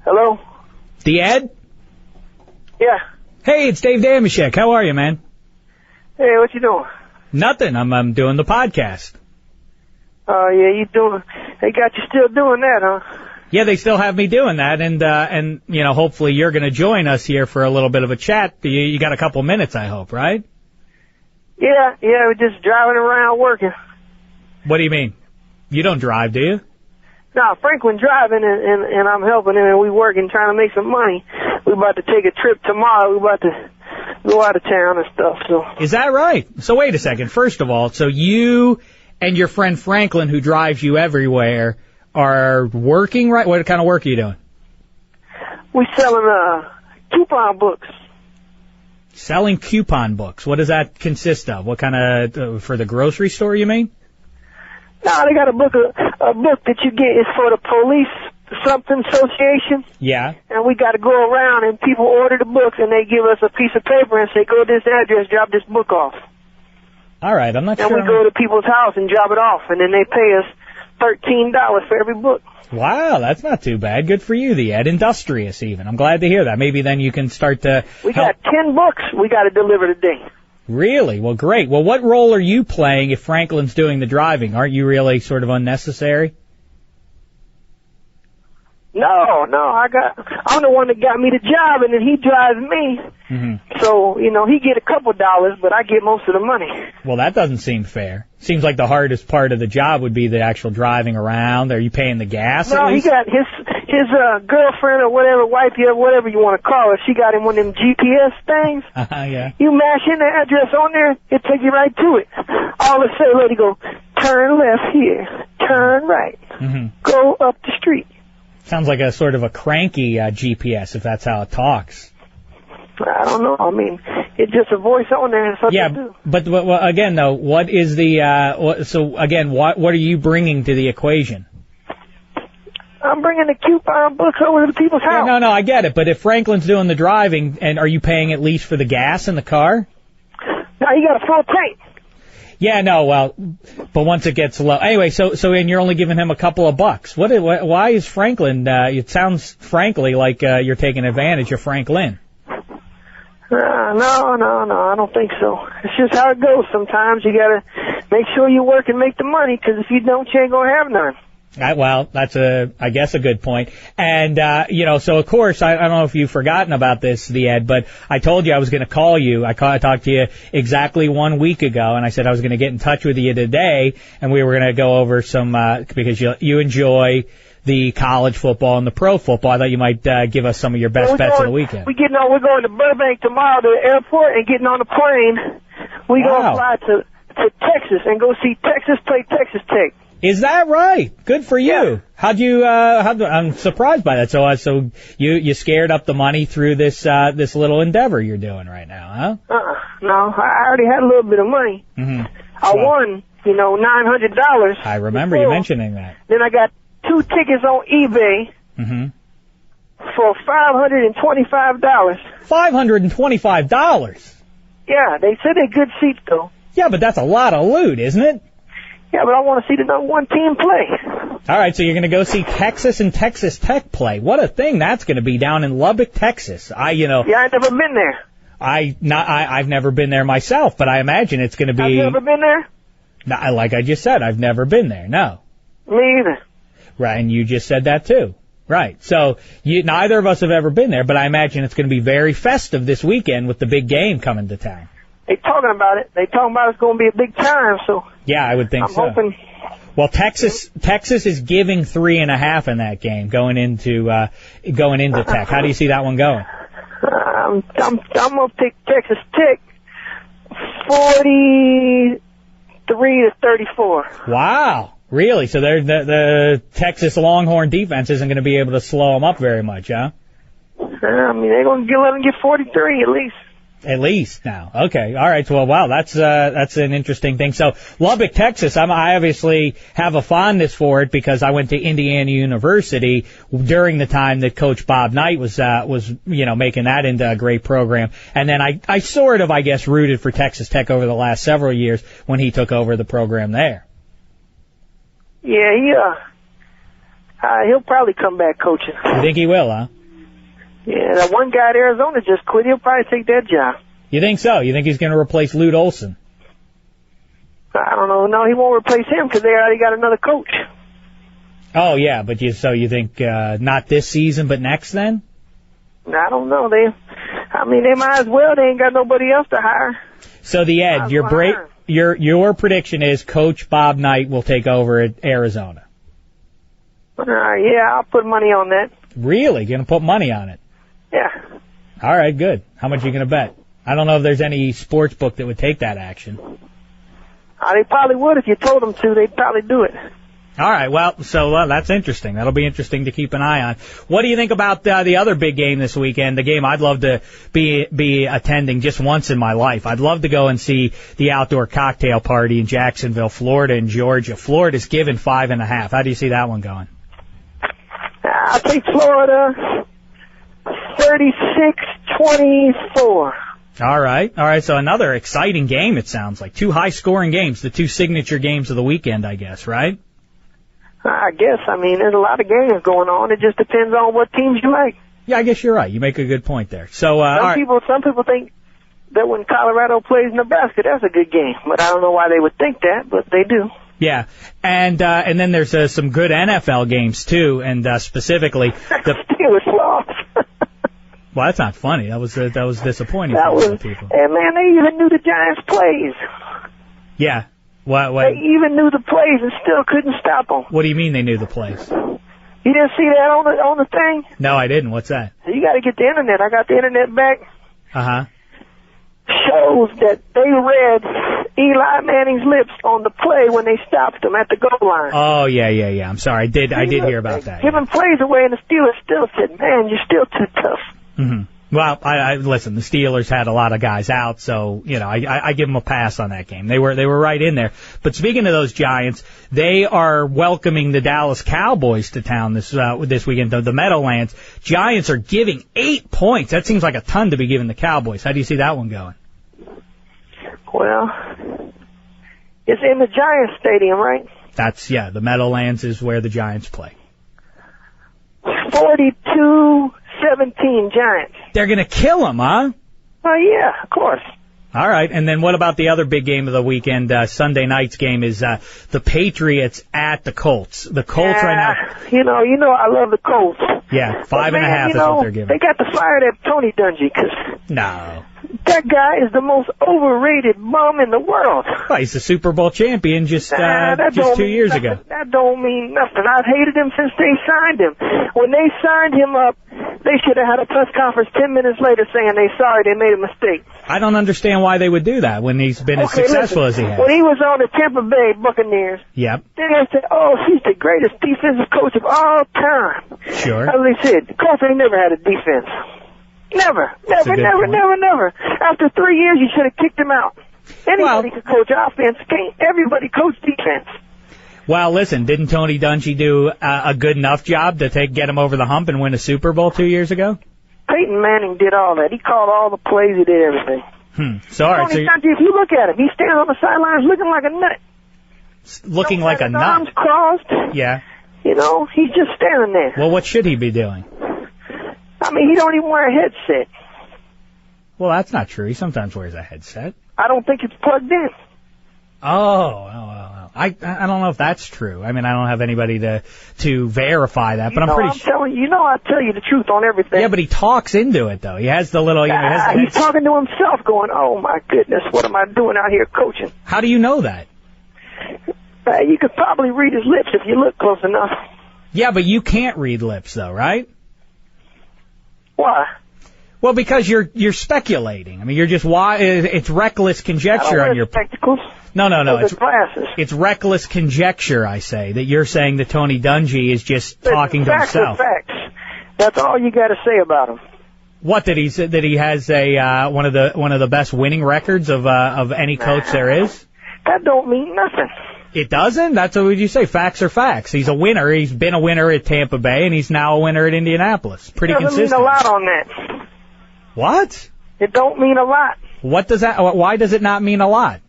Hello? The Ed? Yeah. Hey, it's Dave Dameshek. How are you, man? Hey, what you doing? Nothing. I'm doing the podcast. Oh, yeah, you doing... They got you still doing that, huh? Yeah, they still have me doing that, and you know, hopefully you're going to join us here for a little bit of a chat. You got a couple minutes, I hope, right? Yeah, we're just driving around working. What do you mean? You don't drive, do you? No, Franklin driving, and I'm helping him, and we working, trying to make some money. We about to take a trip tomorrow. We about to go out of town and stuff, so... Is that right? So wait a second. First of all, so you and your friend Franklin, who drives you everywhere, are working, right? What kind of work are you doing? We selling coupon books. Selling coupon books. What does that consist of? What kind of, for the grocery store, you mean? No, they got a book that you get is for the police something association. Yeah. And we got to go around and people order the books and they give us a piece of paper and say, go to this address, drop this book off. All right, I'm not sure. And we go to people's house and drop it off, and then they pay us $13 for every book. Wow, that's not too bad. Good for you, the Ed. Industrious, even. I'm glad to hear that. Maybe then you can start to... We got 10 books we got to deliver today. Really? Well, great. Well, what role are you playing if Franklin's doing the driving? Aren't you really sort of unnecessary? No, I'm the one that got me the job, and then he drives me. Mm-hmm. So, you know, he get a couple dollars, but I get most of the money. Well, that doesn't seem fair. Seems like the hardest part of the job would be the actual driving around. Are you paying the gas at least? No, he got his girlfriend or whatever, wife, whatever you want to call her. She got him one of them GPS things. Yeah. You mash in the address on there, it take you right to it. All it say, lady, go, turn left here, turn right, go up the street. Sounds like a sort of a cranky GPS, if that's how it talks. I don't know. I mean, it's just a voice on there. And something to do. But again, though, what is the? So again, what are you bringing to the equation? I'm bringing the coupon books over to the people's house. No, I get it. But if Franklin's doing the driving, and are you paying at least for the gas in the car? No, you got a full tank. Yeah, no, well, but once it gets low. Anyway, so and you're only giving him a couple of bucks. Why is Franklin, it sounds frankly like you're taking advantage of Franklin. No, I don't think so. It's just how it goes sometimes. You gotta make sure you work and make the money, because if you don't, you ain't gonna have none. Well, that's I guess a good point. And, so of course, I don't know if you've forgotten about this, the Ed, but I told you I was going to call you. I talked to you exactly 1 week ago, and I said I was going to get in touch with you today, and we were going to go over some, because you enjoy the college football and the pro football. I thought you might give us some of your best bets of the weekend. We're going to Burbank tomorrow to the airport and getting on the plane. We're going to fly to Texas and go see Texas play Texas Tech. Is that right? Good for you. Yeah. I'm surprised by that. So you scared up the money through this little endeavor you're doing right now, huh? No, I already had a little bit of money. I won, $900. I remember you mentioning that. Then I got 2 tickets on eBay for $525. $525? Yeah, they said they're good seats, though. Yeah, but that's a lot of loot, isn't it? Yeah, but I want to see the number 1 team play. All right, so you're going to go see Texas and Texas Tech play. What a thing that's going to be down in Lubbock, Texas. Yeah, I've never been there. I've never been there myself, but I imagine it's going to be. Have you ever been there? No, like I just said, I've never been there. No. Me either. Right, and you just said that too. Right. So neither of us have ever been there, but I imagine it's going to be very festive this weekend with the big game coming to town. They talking about it. They talking about it's going to be a big time. So yeah, I would think so. I'm hoping. Well, Texas is giving 3.5 in that game going into Tech. How do you see that one going? I'm gonna pick Texas Tech 43-34. Wow. Really? So the Texas Longhorn defense isn't going to be able to slow them up very much, huh? I mean, they're going to let them get 43 at least. At least now. Okay. All right. Well, wow. That's an interesting thing. So Lubbock, Texas, I obviously have a fondness for it because I went to Indiana University during the time that Coach Bob Knight was making that into a great program. And then I sort of, I guess, rooted for Texas Tech over the last several years when he took over the program there. Yeah, He'll probably come back coaching. You think he will, huh? Yeah, that one guy at Arizona just quit. He'll probably take that job. You think so? You think he's going to replace Lute Olson? I don't know. No, he won't replace him because they already got another coach. Oh, yeah, but you think not this season, but next then? I don't know. They might as well. They ain't got nobody else to hire. So your prediction is Coach Bob Knight will take over at Arizona. Yeah, I'll put money on that. Really? You're going to put money on it? Yeah. All right, good. How much are you going to bet? I don't know if there's any sports book that would take that action. They probably would if you told them to. They'd probably do it. All right, well, so that's interesting. That'll be interesting to keep an eye on. What do you think about the other big game this weekend, the game I'd love to be attending just once in my life? I'd love to go and see the outdoor cocktail party in Jacksonville, Florida, and Georgia. Florida's given 5.5. How do you see that one going? I'll take Florida 36-24. All right, so another exciting game, it sounds like. Two high-scoring games, the two signature games of the weekend, I guess, right? I guess. There's a lot of games going on. It just depends on what teams you like. Yeah, I guess you're right. You make a good point there. So, some people think that when Colorado plays Nebraska, that's a good game. But I don't know why they would think that, but they do. Yeah, and then there's some good NFL games too, and specifically the Steelers lost. Well, that's not funny. That was disappointing for a lot of people. And man, they even knew the Giants' plays. Yeah. What? They even knew the plays and still couldn't stop them. What do you mean they knew the plays? You didn't see that on the thing? No, I didn't. What's that? You got to get the internet. I got the internet back. Uh-huh. Shows that they read Eli Manning's lips on the play when they stopped him at the goal line. Oh, yeah. I'm sorry. I did hear about that. Giving plays away, and the Steelers still said, man, you're still too tough. Mm-hmm. Well, I listen, the Steelers had a lot of guys out, so, I give them a pass on that game. They were right in there. But speaking of those Giants, they are welcoming the Dallas Cowboys to town this weekend, the Meadowlands. Giants are giving 8 points. That seems like a ton to be giving the Cowboys. How do you see that one going? Well, it's in the Giants Stadium, right? The Meadowlands is where the Giants play. 42-17 Giants. They're going to kill them, huh? Oh, yeah, of course. All right, and then what about the other big game of the weekend? Sunday night's game is the Patriots at the Colts. The Colts right now. You know, I love the Colts. Yeah, 5.5 is what they're giving. They got to fire that Tony Dungy No. That guy is the most overrated bum in the world. Well, he's the Super Bowl champion just 2 years ago. That don't mean nothing. I've hated him since they signed him. When they signed him up, they should have had a press conference 10 minutes later saying they're sorry they made a mistake. I don't understand why they would do that when he's been as successful as he has. When he was on the Tampa Bay Buccaneers, yep. Then they said, oh, he's the greatest defensive coach of all time. Sure. As they said, the Colts ain't never had a defense. Never. After 3 years, you should have kicked him out. Anybody could coach offense. Can't everybody coach defense? Well, listen, didn't Tony Dungy do a good enough job to get him over the hump and win a Super Bowl 2 years ago? Peyton Manning did all that. He called all the plays. He did everything. Sorry. Tony Dungy, if you look at him, he stands on the sidelines looking like a nut. Looking like a nut? Arms crossed. Yeah. He's just standing there. Well, what should he be doing? He don't even wear a headset. Well, that's not true. He sometimes wears a headset. I don't think it's plugged in. Oh. I don't know if that's true. I don't have anybody to verify that, but I'm pretty sure. Telling you, I tell you the truth on everything. Yeah, but he talks into it, though. He has the little, he's talking to himself going, oh, my goodness, what am I doing out here coaching? How do you know that? You could probably read his lips if you look close enough. Yeah, but you can't read lips, though, right? Why? Well, because you're speculating. You're just it's reckless conjecture on your spectacles. No. Glasses. It's reckless conjecture. I say that you're saying that Tony Dungy is just talking to himself. Facts. That's all you got to say about him. What that he has one of the best winning records of any coach there is. That don't mean nothing. It doesn't? That's what would you say? Facts are facts. He's a winner. He's been a winner at Tampa Bay, and he's now a winner at Indianapolis. Pretty consistent. It doesn't mean a lot on that. What? It don't mean a lot. What does that? Why does it not mean a lot?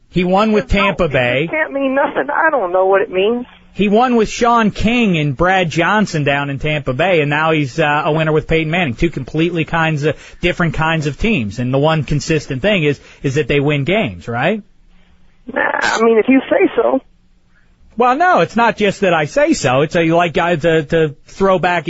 He won with Tampa Bay. It can't mean nothing. I don't know what it means. He won with Sean King and Brad Johnson down in Tampa Bay, and now he's a winner with Peyton Manning. Two completely different kinds of teams, and the one consistent thing is that they win games, right? I mean, if you say so. Well, no, it's not just that I say so. It's you like guys to throw back at